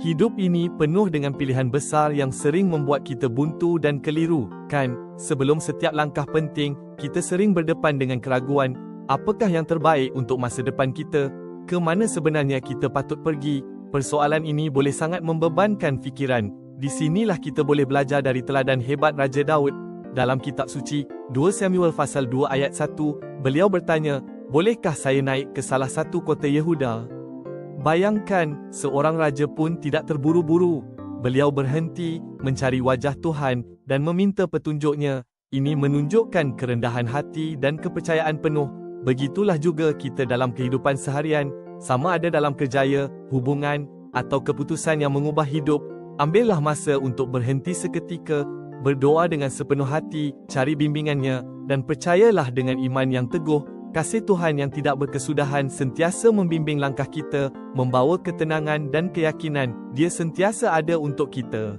Hidup ini penuh dengan pilihan besar yang sering membuat kita buntu dan keliru, kan? Sebelum setiap langkah penting, kita sering berdepan dengan keraguan, apakah yang terbaik untuk masa depan kita? Ke mana sebenarnya kita patut pergi? Persoalan ini boleh sangat membebankan fikiran. Di sinilah kita boleh belajar dari teladan hebat Raja Daud. Dalam kitab suci, 2 Samuel pasal 2 ayat 1, beliau bertanya, "Bolehkah saya naik ke salah satu kota Yehuda?" Bayangkan, seorang raja pun tidak terburu-buru. Beliau berhenti, mencari wajah Tuhan, dan meminta petunjuknya. Ini menunjukkan kerendahan hati dan kepercayaan penuh. Begitulah juga kita dalam kehidupan seharian, sama ada dalam kerjaya, hubungan, atau keputusan yang mengubah hidup. Ambillah masa untuk berhenti seketika, berdoa dengan sepenuh hati, cari bimbingannya, dan percayalah dengan iman yang teguh. Kasih Tuhan yang tidak berkesudahan sentiasa membimbing langkah kita, membawa ketenangan dan keyakinan. Dia sentiasa ada untuk kita.